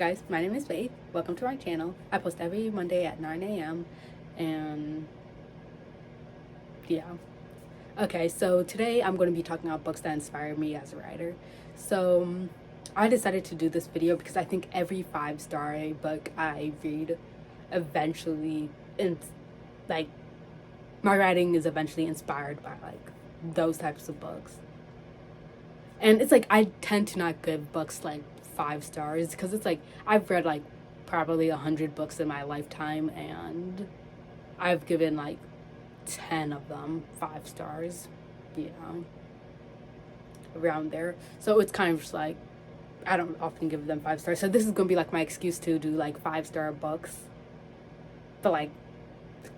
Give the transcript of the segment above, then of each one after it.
guys, my name is Faith. Welcome to my channel. I post every Monday at 9 a.m. and yeah. Okay, so today I'm going to be talking about books that inspired me as a writer. So I decided to do this video because I think every 5-star book I read eventually, like, my writing is eventually inspired by like those types of books. And it's like I tend to not give books like 5 stars because it's like I've read like probably 100 books in my lifetime and I've given like 10 of them 5 stars, you know, around there. So it's kind of just like I don't often give them 5 stars. So this is gonna be like my excuse to do like 5-star books, but like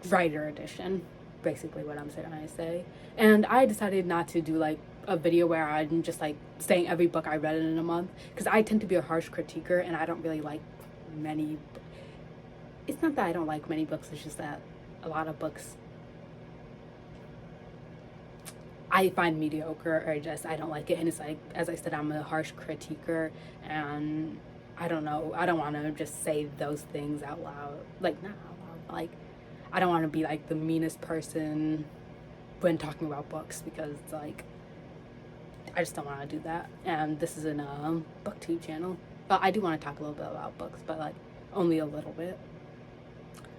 writer edition, basically what I'm trying to say. And I decided not to do like a video where I'm just like saying every book I read in a month, because I tend to be a harsh critiquer and I don't really like many. It's not that I don't like many books, it's just that a lot of books I find mediocre or just I don't like it. And it's like, as I said, I'm a harsh critiquer and I don't know, I don't want to just say those things out loud, like not out loud, but like I don't want to be like the meanest person when talking about books, because it's like I just don't want to do that. And this isn't a booktube channel, but I do want to talk a little bit about books, but like only a little bit.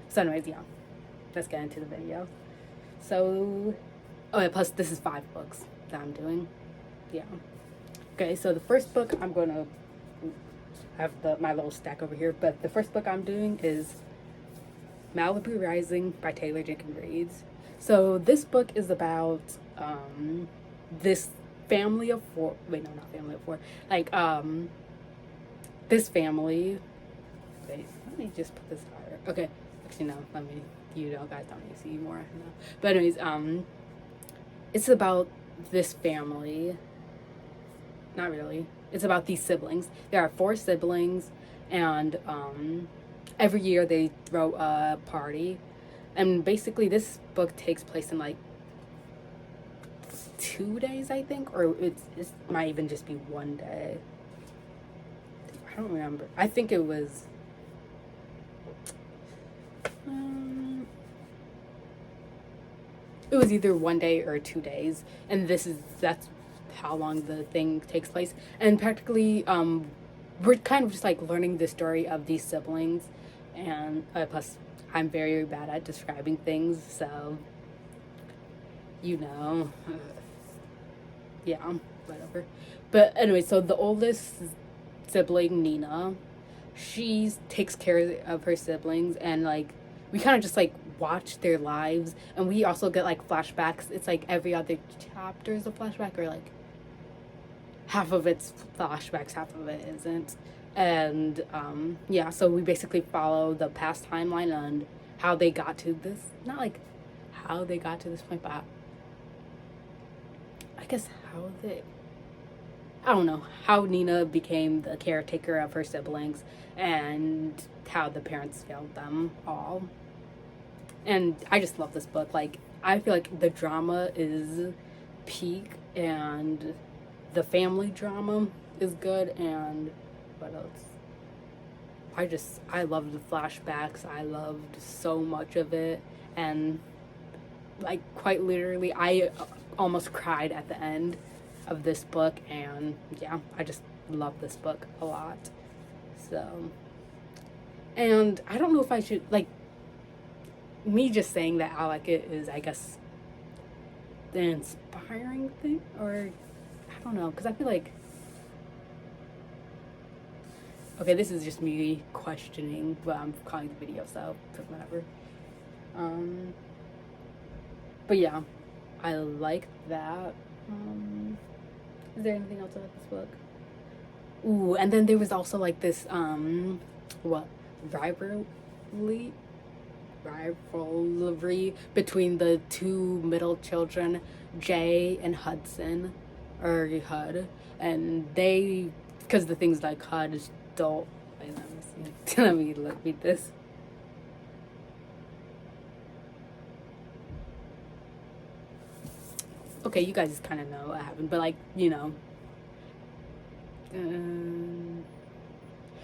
So anyways, yeah, let's get into the video. So, oh yeah, plus this is 5 books that I'm doing. Yeah. Okay, so the first book I'm going to have my little stack over here, but the first book I'm doing is Malibu Rising by Taylor Jenkins Reid. So this book is about this family of 4, wait, no, not family of 4, like this family, wait, let me just put this higher. Okay, actually no, let me, you know, guys don't need to see more, no. But anyways, it's about this family, not really, it's about these siblings. There are 4 siblings, and every year they throw a party, and basically this book takes place in like 2 days, I think, or it might even just be 1 day. I don't remember. I think it was either 1 day or 2 days, and that's how long the thing takes place. And practically we're kind of just like learning the story of these siblings, and plus I'm very bad at describing things, so you know, yeah, whatever. But anyway, so the oldest sibling, Nina, she takes care of her siblings, and like we kind of just like watch their lives, and we also get like flashbacks. It's like every other chapter is a flashback, or like half of it's flashbacks, half of it isn't. And yeah, so we basically follow the past timeline and how they got to this, not like how they got to this point, but I guess I don't know, how Nina became the caretaker of her siblings and how the parents failed them all. And I just love this book. Like, I feel like the drama is peak, and the family drama is good, and what else? I loved the flashbacks. I loved so much of it, and like quite literally I almost cried at the end of this book. And yeah, I just love this book a lot. So, and I don't know if I should, like, me just saying that I like it is, I guess, the inspiring thing, or I don't know, because I feel like, okay, this is just me questioning what I'm calling the video, so whatever. But yeah, I like that. Is there anything else about this book? Ooh, and then there was also like this what, rivalry between the 2 middle children, Jay and Hudson, or Hud, and they, because the things like Hud don't, wait, let me see, let me read this. Okay, you guys kind of know what happened, but like, you know,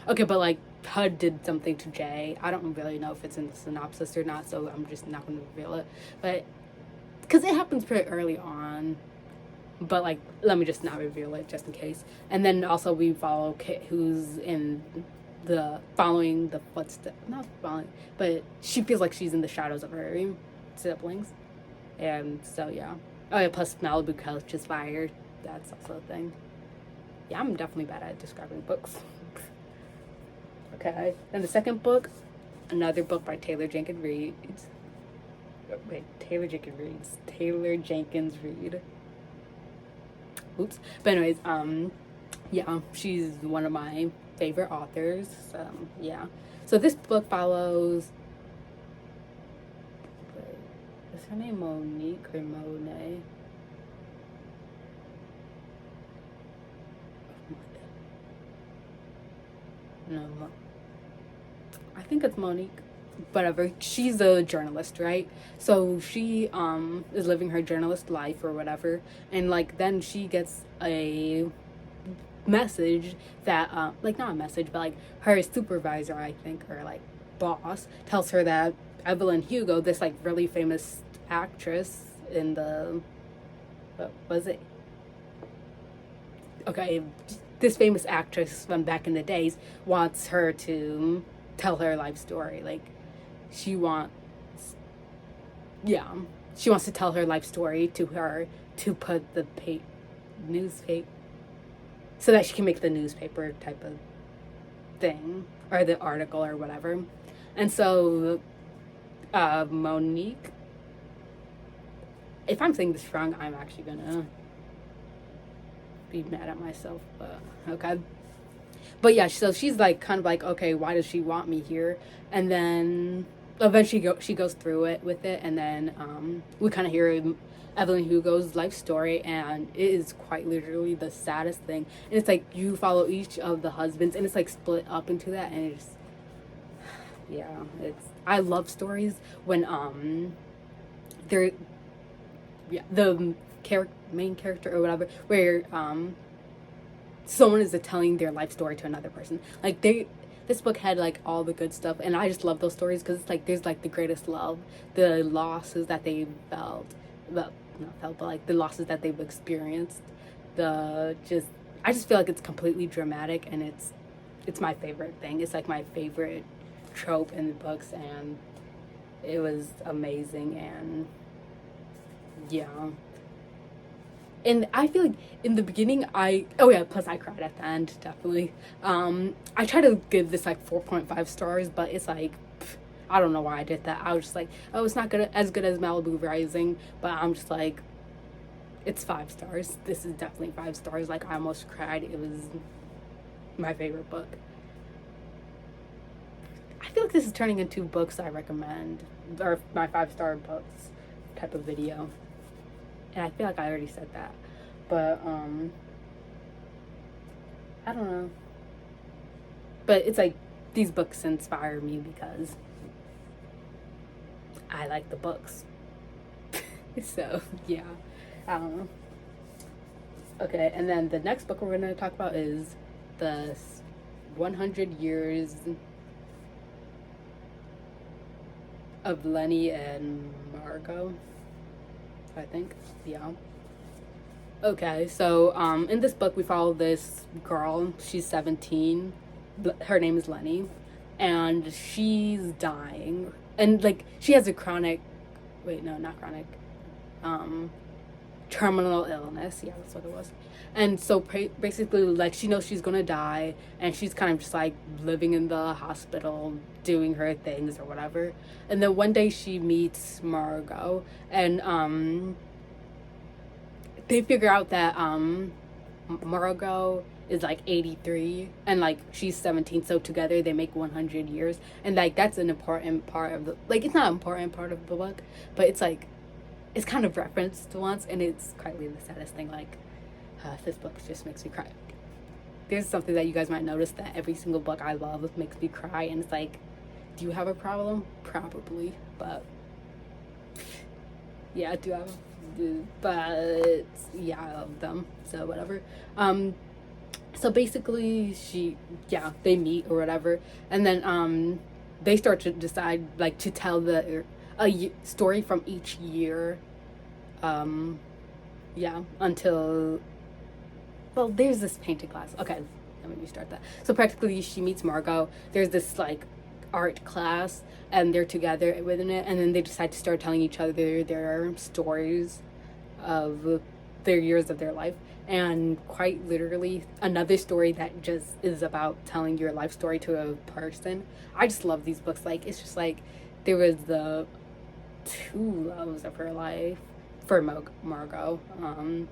Okay, but like HUD did something to Jay. I don't really know if it's in the synopsis or not, so I'm just not going to reveal it. But because it happens pretty early on, but like let me just not reveal it just in case. And then also we follow Kit, who's in the following the footsteps, not following, but she feels like she's in the shadows of her siblings, and so yeah. Oh yeah, plus Malibu catches fire. That's also a thing. Yeah, I'm definitely bad at describing books. Okay, then the second book, another book by Taylor Jenkins Reid. Wait, Taylor Jenkins Reid. Oops. But anyways, yeah, she's one of my favorite authors. Yeah. So this book follows. Is her name Monique or Monet? No, I think it's Monique. Whatever. She's a journalist, right? So she is living her journalist life or whatever, and like then she gets a message that like not a message, but like her supervisor, I think, or like boss, tells her that Evelyn Hugo, this like really famous actress in the what was it? Okay, this famous actress from back in the days wants her to tell her life story. Like she wants, yeah, she wants to tell her life story to her to put the newspaper so that she can make the newspaper type of thing or the article or whatever. And so Monique, if I'm saying this wrong, I'm actually gonna be mad at myself, but okay. But yeah, so she's like kind of like, okay, why does she want me here? And then eventually she goes through it with it, and then we kind of hear Evelyn Hugo's life story, and it is quite literally the saddest thing. And it's like you follow each of the husbands, and it's like split up into that, and it's yeah, it's I love stories when they're yeah the main character or whatever where someone is telling their life story to another person. Like this book had like all the good stuff, and I just love those stories because it's like there's like the greatest love, the losses that they felt, well not felt, but like the losses that they've experienced. I just feel like it's completely dramatic, and it's my favorite thing. It's like my favorite trope in the books, and it was amazing. And yeah, and I feel like in the beginning plus I cried at the end, definitely. I try to give this like 4.5 stars, but it's like I don't know why I did that. I was just like, oh, it's not as good as Malibu Rising, but I'm just like, it's 5 stars. This is definitely 5 stars. Like I almost cried. It was my favorite book. I feel like this is turning into books I recommend, or my 5-star books type of video. And I feel like I already said that. But, I don't know. But it's like, these books inspire me because I like the books. So, yeah. I don't know. Okay, and then the next book we're going to talk about is the 100 Years of Lenni and Margot, I think. Yeah. Okay, so in this book we follow this girl. She's 17. Her name is Lenni, and she's dying. And like she has a not chronic, terminal illness. Yeah, that's what it was. And so basically, like she knows she's gonna die, and she's kind of just like living in the hospital, doing her things or whatever. And then one day she meets Margot, and they figure out that Margot is like 83 and like she's 17, so together they make 100 years. And like that's an important part of the, like it's not an important part of the book, but it's like it's kind of referenced once, and it's quite the saddest thing. Like this book just makes me cry. There's something that you guys might notice, that every single book I love makes me cry, and it's like, do you have a problem? Probably, but yeah, I do have, but yeah, I love them, so whatever. So basically they meet or whatever, and then they start to decide like to tell story from each year, um until, well, there's this painting class. Okay, let me restart that. So practically she meets Margot, there's this like art class, and they're together within it, and then they decide to start telling each other their stories of their years of their life. And quite literally another story that just is about telling your life story to a person. I just love these books. Like, it's just like there was the two loves of her life for Margot, and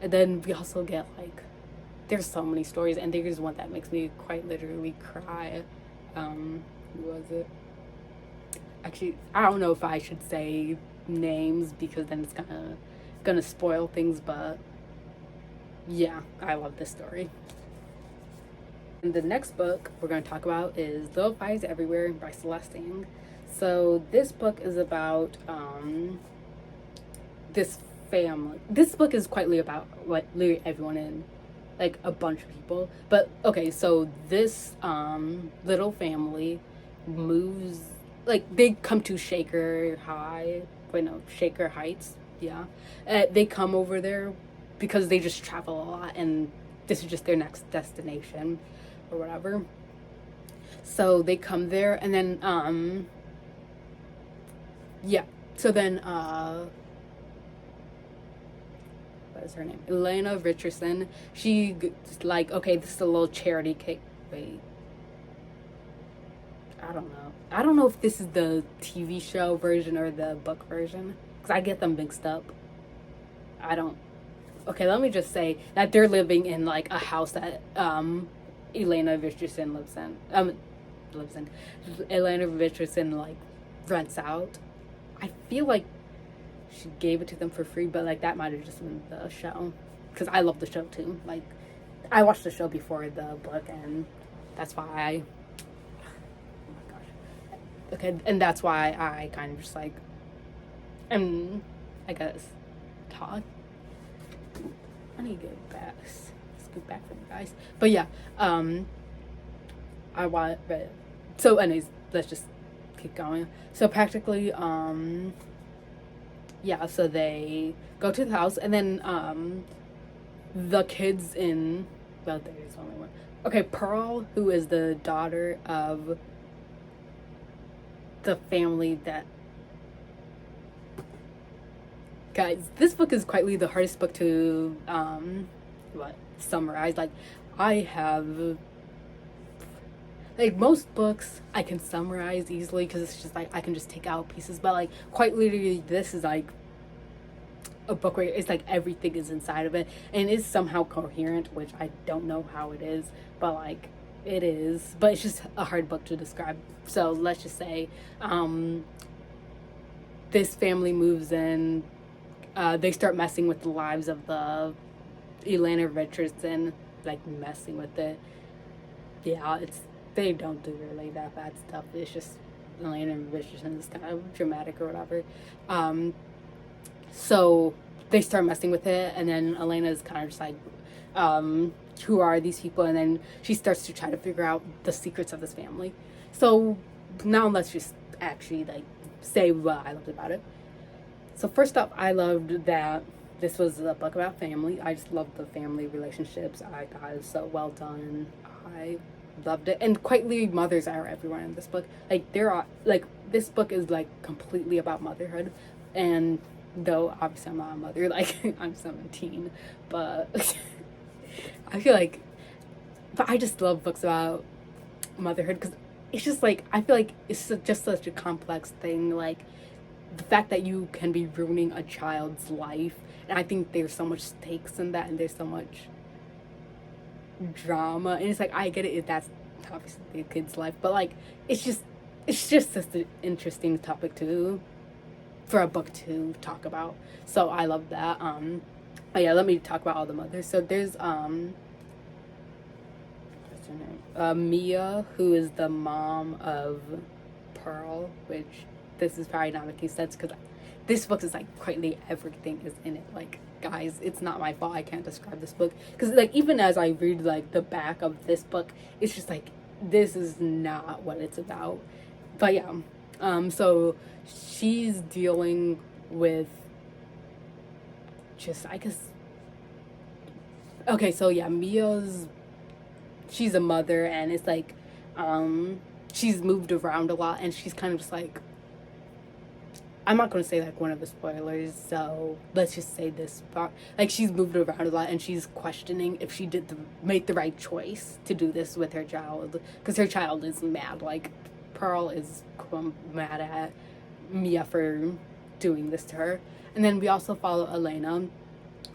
then we also get like, there's so many stories, and there's one that makes me quite literally cry. Who was it? Actually, I don't know if I should say names because then it's gonna spoil things, but yeah, I love this story. And the next book we're going to talk about is Little Fires Everywhere by Celeste Ng. So this book is about this family. This book is quite about what literally everyone in, like, a bunch of people. But okay, so this little family moves, like, they come to Shaker Heights. Yeah, they come over there because they just travel a lot, and this is just their next destination or whatever. So they come there, and then so then what is her name? Elena Richardson. She like, okay, this is a little charity cake. Wait, I don't know if this is the TV show version or the book version, because I get them mixed up. I don't. Okay, let me just say that they're living in like a house that Elena Richardson lives in. Elena Richardson like rents out. I feel like she gave it to them for free, but like that might have just been the show, because I love the show too. Like, I watched the show before the book, and that's why oh my gosh. Okay, and that's why I kind of just like, I guess, talk. I need to get back, scoot back from you guys. But yeah, so anyways, let's just keep going. So practically, so they go to the house, and then the kids in, well, there's only one. Okay, Pearl, who is the daughter of the family that, guys, this book is quietly the hardest book to summarize. Like, I have, like, most books I can summarize easily because it's just like I can just take out pieces, but like quite literally this is like a book where it's like everything is inside of it and it's somehow coherent, which I don't know how it is, but like it is. But it's just a hard book to describe. So let's just say this family moves in. They start messing with the lives of the Elena Richardson, like messing with it. Yeah, they don't do really that bad stuff. It's just Elena Richardson is kind of dramatic or whatever. So they start messing with it, and then Elena is kind of just like, who are these people? And then she starts to try to figure out the secrets of this family. So now let's just actually like say what I loved about it. So first up, I loved that this was a book about family. I just loved the family relationships. I thought it was so well done. I loved it. And quite literally, mothers are everywhere in this book. Like, there are, like, this book is like completely about motherhood. And though obviously I'm not a mother, like I'm 17, but I feel like, but I just love books about motherhood because it's just like, I feel like it's just such a complex thing. Like, the fact that you can be ruining a child's life, and I think there's so much stakes in that, and there's so much drama, and it's like, I get it, that's obviously the kid's life, but like it's just such an interesting topic for a book to talk about. So I love that. Oh yeah, let me talk about all the mothers. So there's what's her name, Mia, who is the mom of Pearl, which this is probably not making sense because this book is like quietly everything is in it. Like, guys, it's not my fault I can't describe this book, because like even as I read like the back of this book, it's just like this is not what it's about. But yeah, so she's dealing with just, I guess, okay, so yeah, she's a mother, and it's like she's moved around a lot, and she's kind of just like, I'm not going to say like one of the spoilers, so let's just say this part. Like, she's moved around a lot, and she's questioning if she made the right choice to do this with her child, because her child is mad. Like, Pearl is mad at Mia for doing this to her. And then we also follow Elena,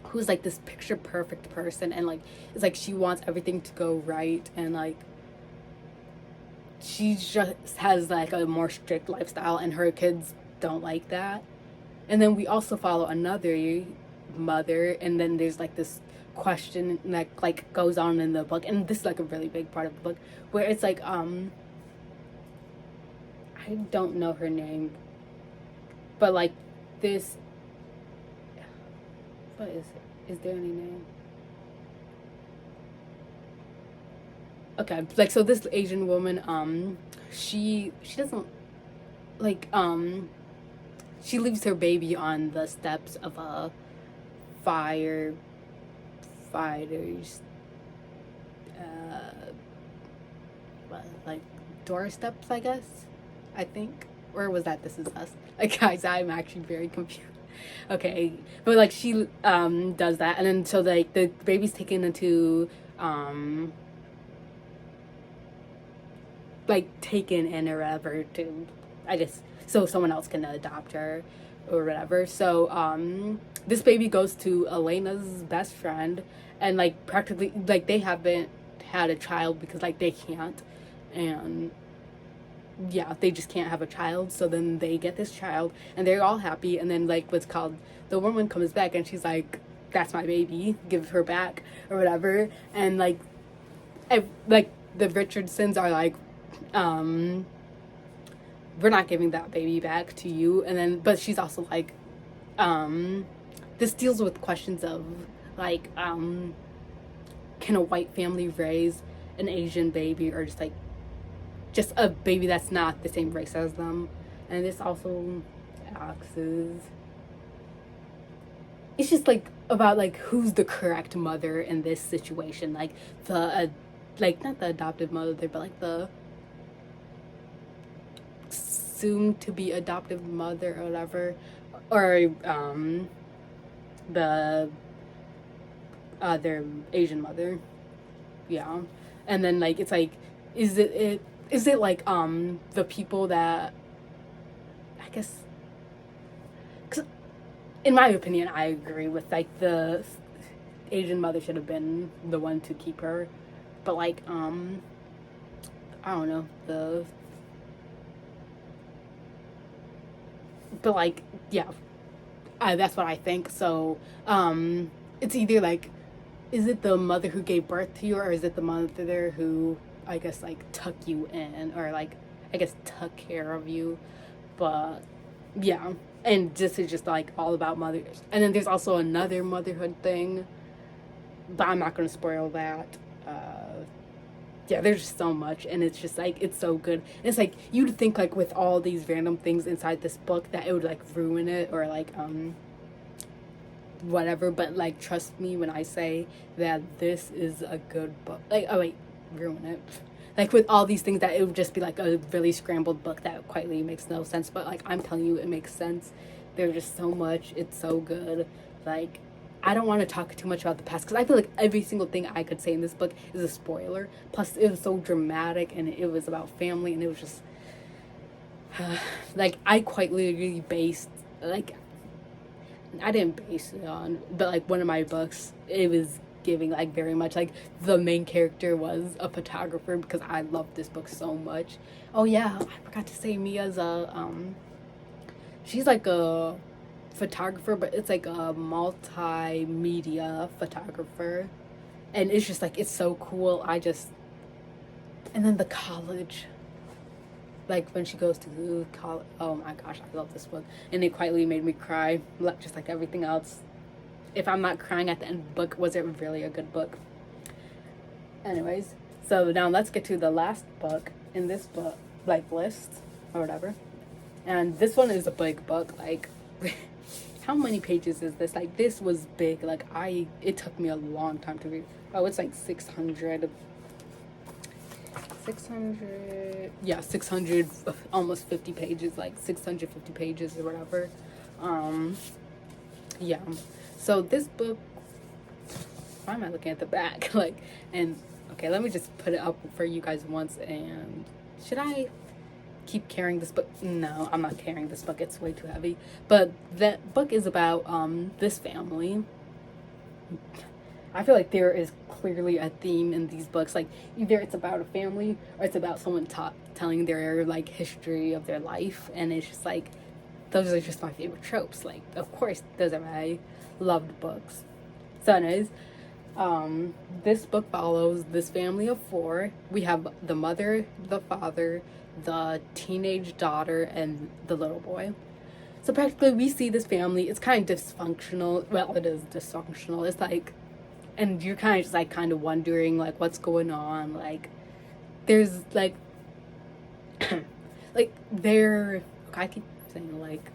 who's like this picture perfect person, and like it's like she wants everything to go right, and like she just has like a more strict lifestyle, and her kids don't like that. And then we also follow another mother, and then there's like this question that like goes on in the book, and this is like a really big part of the book, where it's like I don't know her name, but like this, what is it? Is there any name? Okay, like, so this Asian woman, she doesn't like, she leaves her baby on the steps of a firefighter's like doorsteps, I guess, I think. Or was that This Is Us? Like, guys, I'm actually very confused. Okay, but like she does that, and then so like the baby's taken into like taken in or whatever, to, I guess, so someone else can adopt her or whatever. So this baby goes to Elena's best friend, and like practically like they haven't had a child because like they can't, and yeah, they just can't have a child. So then they get this child, and they're all happy. And then like what's called, the woman comes back, and she's like, "That's my baby. Give her back," or whatever. And like, like the Richardsons are like, "We're not giving that baby back to you." And then, but she's also like, this deals with questions of like, can a white family raise an Asian baby, or just a baby that's not the same race as them. And this also axes, it's just like about like who's the correct mother in this situation, like the like not the adoptive mother, but like the soon to be adoptive mother or whatever, or the other Asian mother. Yeah. And then like it's like, is it like the people that, I guess, cause in my opinion I agree with like the Asian mother should have been the one to keep her, but like I don't know, but like yeah, that's what I think. So it's either like, is it the mother who gave birth to you, or is it the mother who, I guess, like tuck you in, or like, I guess, took care of you. But yeah, and this is just like all about mothers. And then there's also another motherhood thing, but I'm not going to spoil that. Yeah, there's just so much, and it's just like, it's so good. And it's like, you'd think like with all these random things inside this book that it would like ruin it, or like whatever, but like trust me when I say that this is a good book. Like, oh wait, ruin it. Like with all these things that it would just be like a really scrambled book that quietly makes no sense, but like I'm telling you, it makes sense. There's just so much, it's so good. Like, I don't want to talk too much about the past, because I feel like every single thing I could say in this book is a spoiler. Plus it was so dramatic, and it was about family, and it was just like, I quite literally based, like, I didn't base it on, but like one of my books, it was giving like very much like the main character was a photographer, because I love this book so much. Oh yeah, I forgot to say, Mia's she's like a photographer, but it's like a multimedia photographer, and it's just like, it's so cool. And then the college, like when she goes to college. Oh my gosh, I love this book, and it quietly made me cry, just like everything else. If I'm not crying at the end of the book, was it really a good book? Anyways, so now let's get to the last book in this book, like, list or whatever. And this one is a big book. Like, how many pages is this? Like, this was big. Like, it took me a long time to read. Oh, it's like 600, yeah, 600, almost 50 pages, like 650 pages or whatever. Yeah. So this book, why am I looking at the back? Like, and okay, let me just put it up for you guys once. And should I keep carrying this book? No, I'm not carrying this book. It's way too heavy. But that book is about this family. I feel like there is clearly a theme in these books. Like, either it's about a family or it's about someone telling their, like, history of their life. And it's just like, those are just my favorite tropes. Like, of course, those are my loved books. So anyways, this book follows this family of 4. We have the mother, the father, the teenage daughter, and the little boy. So practically we see this family. It's kind of dysfunctional. Well, it is dysfunctional. It's like, and you're kind of just like kind of wondering like what's going on. Like, there's like like they're, I keep saying like,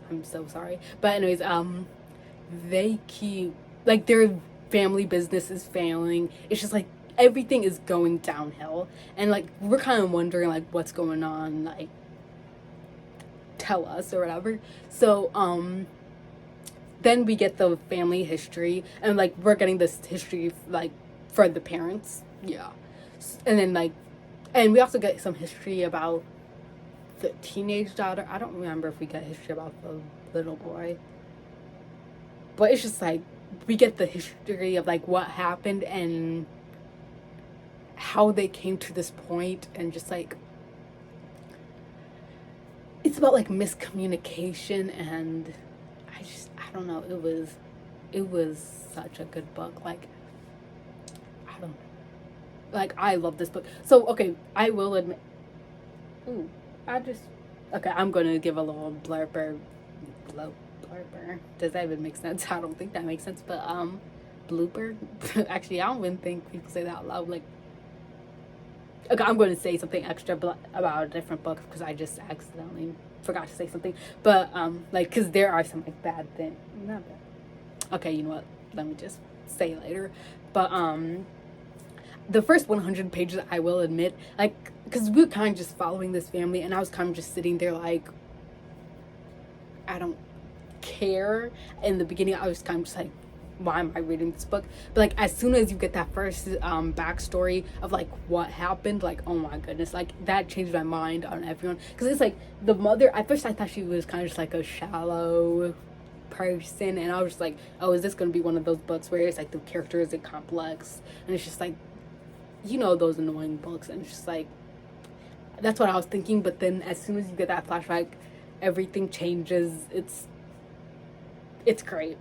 I'm so sorry, but anyways, they keep, like, their family business is failing. It's just like everything is going downhill, and like we're kind of wondering like what's going on, like, tell us or whatever. So then we get the family history, and like we're getting this history like for the parents, yeah. And then like, and we also get some history about the teenage daughter. I don't remember if we get history about the little boy, but it's just like we get the history of like what happened and how they came to this point, and just like it's about like miscommunication. And I don't know, it was such a good book. Like, I don't know, like, I love this book. So okay, I will admit, okay, I'm gonna give a little blurber. Does that even make sense? I don't think that makes sense, but blooper. Actually, I don't even think people say that out loud. Like, okay, I'm going to say something extra about a different book because I just accidentally forgot to say something. But like, because there are some like bad things. Not bad. Okay, you know what? Let me just say it later. But the first 100 pages, I will admit, like, because we were kind of just following this family, and I was kind of just sitting there like, I don't care. In the beginning, I was kind of just like, why am I reading this book? But like, as soon as you get that first backstory of like what happened, like, oh my goodness, like that changed my mind on everyone. Because it's like the mother, at first I thought she was kind of just like a shallow person, and I was just like, oh, is this going to be one of those books where it's like the character isn't complex, and it's just like, you know, those annoying books, and it's just like, that's what I was thinking. But then as soon as you get that flashback, everything changes. It's great.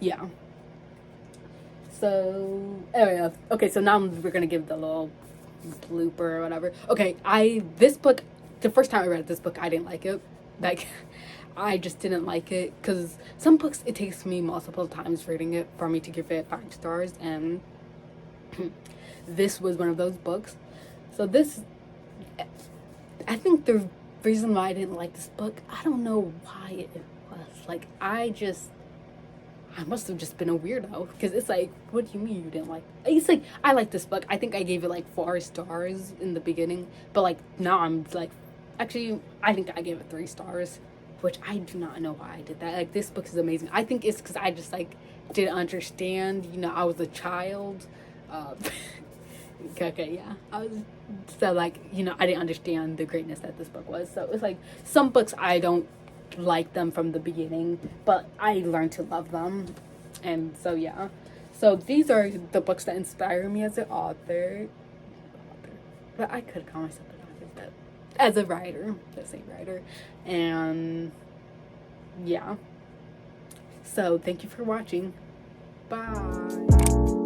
Yeah. So anyway, okay, so now we're gonna give the little blooper or whatever. Okay, this book, the first time I read this book, I didn't like it. Like, I just didn't like it, because some books, it takes me multiple times reading it for me to give it 5 stars, and this was one of those books. So this, I think the reason why I didn't like this book, I don't know why it was. Like, I must have just been a weirdo, because it's like, what do you mean you didn't like it? It's like, I like this book. I think I gave it like 4 stars in the beginning, but like now I'm like, actually, I think I gave it 3 stars, which I do not know why I did that. Like, this book is amazing. I think it's because I just like didn't understand, you know, I was a child. Okay, yeah, I was, so like, you know, I didn't understand the greatness that this book was. So it's like, some books I don't like them from the beginning, but I learned to love them. And so yeah, so these are the books that inspire me as an author, but I could call myself an author, but as a writer, let's say writer. And yeah, so thank you for watching. Bye.